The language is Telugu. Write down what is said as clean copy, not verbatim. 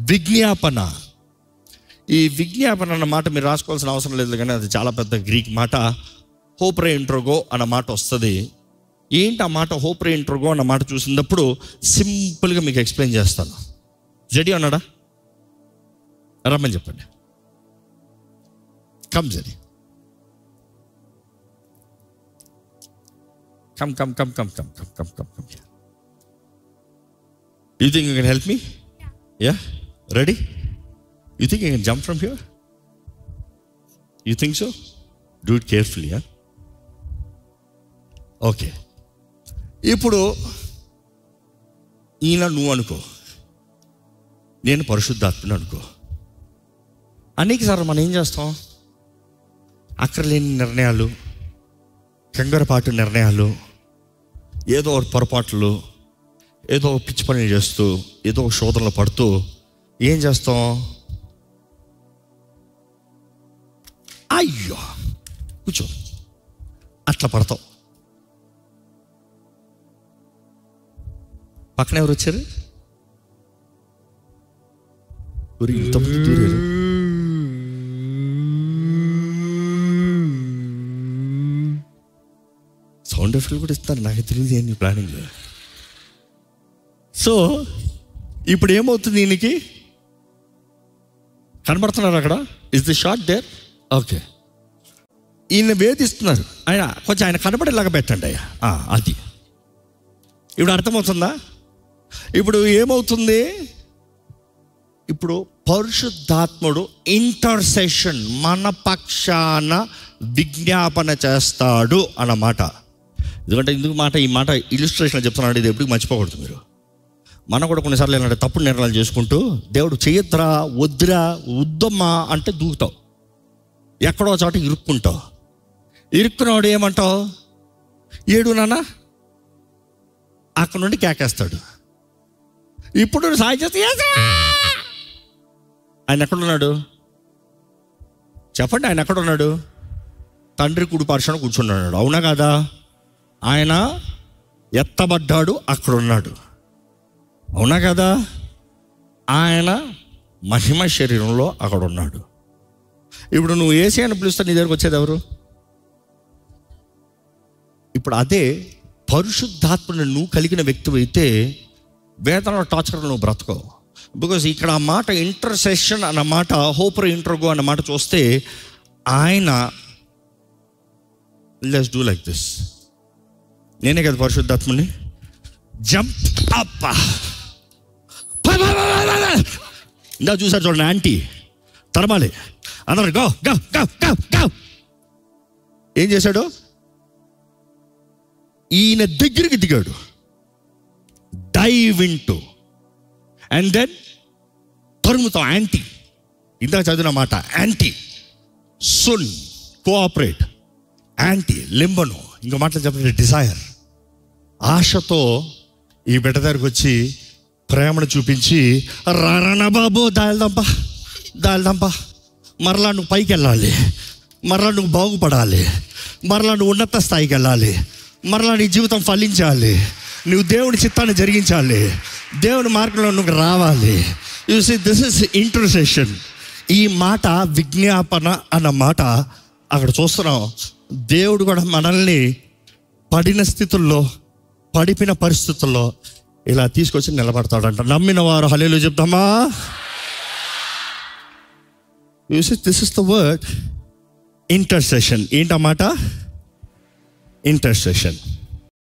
విజ్ఞాపన. ఈ విజ్ఞాపన అన్న మాట మీరు రాసుకోవాల్సిన అవసరం లేదు, కానీ అది చాలా పెద్ద గ్రీక్ మాట. హోప్రే ఇంట్రోగో అన్న మాట వస్తుంది. ఏంటి ఆ మాట హోప్రే ఇంట్రోగో అన్న మాట చూసినప్పుడు సింపుల్గా మీకు ఎక్స్ప్లెయిన్ చేస్తాను. జడి అన్నాడా? రమ్మని చెప్పండి. కమ్ జడి, come come come come come come come come come. You think you can help me? Yeah? Ready? You think you can jump from here? You think so? Do it carefully, yeah? Okay. ఇప్పుడు ఈయన నువ్వు అనుకో, నేను పరిశుద్ధాత్మని అనుకో. అనేకసార్లు మనం ఏం చేస్తాం? అక్కర్లేని నిర్ణయాలు, కంగారుపాటు నిర్ణయాలు, ఏదో ఒక పొరపాట్లు, ఏదో పిచ్చి పనులు చేస్తూ, ఏదో ఒక శోధనలో పడుతూ ఏం చేస్తాం? అయ్యో కూర్చో, అట్లా పడతాం. పక్కన ఎవరు వచ్చారు? ఇంతమంది దూరారు. సౌండ్ ఎఫెక్ట్ కూడా ఇస్తారు, నాకు తెలియదు ఏంటి ప్లానింగ్. సో ఇప్పుడు ఏమవుతుంది? ఈయనకి కనబడుతున్నారు అక్కడ. Is the short there? Okay. ఈయన వేధిస్తున్నారు. ఆయన కనబడేలాగా పెట్టండి అయ్యా. అది ఇప్పుడు అర్థమవుతుందా? ఇప్పుడు ఏమవుతుంది? ఇప్పుడు పరిశుద్ధాత్ముడు ఇంటర్సెషన్, మన పక్షాన విజ్ఞాపన చేస్తాడు అన్నమాట. ఎందుకంటే ఈ మాట ఇలిస్ట్రేషన్ చెప్తున్నాడు. ఇది ఎప్పుడు మర్చిపోకూడదు మీరు. మనం కూడా కొన్నిసార్లు ఏంటంటే తప్పుడు నిర్ణయాలు చేసుకుంటూ, దేవుడు చేయొద్దురా, వద్దురా, వద్దమ్మా అంటే దూకుతావు, ఎక్కడో చోట ఇరుక్కుంటావు. ఇరుక్కున్నాడు ఏమంటావు? ఏడు నాన్న, అక్కడ నుండి కేకేస్తాడు. ఇప్పుడు సాయి చేస్తే ఆయన ఎక్కడున్నాడు చెప్పండి? ఆయన ఎక్కడున్నాడు? తండ్రి కుడి పార్శ్వన కూర్చున్నాడు, అవునా కాదా? ఆయన ఎత్తబడ్డాడు, అక్కడున్నాడు, అవునా కదా? ఆయన మహిమ శరీరంలో అక్కడ ఉన్నాడు. ఇప్పుడు నువ్వు ఏసీ అని పిలుస్తే నీ దగ్గరకు వచ్చేది ఎవరు? ఇప్పుడు అదే పరిశుద్ధాత్మను నువ్వు కలిగిన వ్యక్తి అయితే వేదన టార్చర్ నువ్వు బ్రతకవు. బికాజ్ ఇక్కడ ఆ మాట ఇంటర్సెషన్ అన్న మాట, హోప్రే ఇంట్రోగో అన్న మాట చూస్తే ఆయన లెట్స్ డూ లైక్ దిస్. నేనే కదా పరిశుద్ధాత్మని. Jump up. ఇందా చూసారు చూడండి, ఆంటీ తరమాలి అందరు go go go go go. ఏం చేశాడు? ఈయన దగ్గరికి దిగాడు, డైవ్ ఇంటూ, అండ్ దెన్ తరుముతాం. యాంటీ, ఇందాక చదివిన మాట యాంటీ, సున్ కోఆపరేట్, యాంటీ లింబను, ఇంకో మాటలు చెప్పండి డిజైర్. ఆశతో ఈ బిడ్డ దగ్గరకు వచ్చి ప్రేమను చూపించి, రానా బాబు దాల్దంపా, మరలా నువ్వు పైకి వెళ్ళాలి, మరలా నువ్వు బాగుపడాలి, మరలా నువ్వు ఉన్నత స్థాయికి వెళ్ళాలి, మరలా నీ జీవితం ఫలించాలి, నువ్వు దేవుని చిత్తాన్ని జరిగించాలి, దేవుని మార్గంలో నువ్వు రావాలి. You see this is intercession. ఈ మాట విజ్ఞాపన అన్న మాట అక్కడ చూస్తున్నాం. దేవుడు కూడా మనల్ని పడిన స్థితుల్లో, పడిపిన పరిస్థితుల్లో ఇలా తీసుకొచ్చి నిలబడతాడంట. నమ్మిన వారు హల్లెలూయా చెప్తామా? You see this is the word intercession. ఏంటన్నమాట? ఇంటర్సెషన్.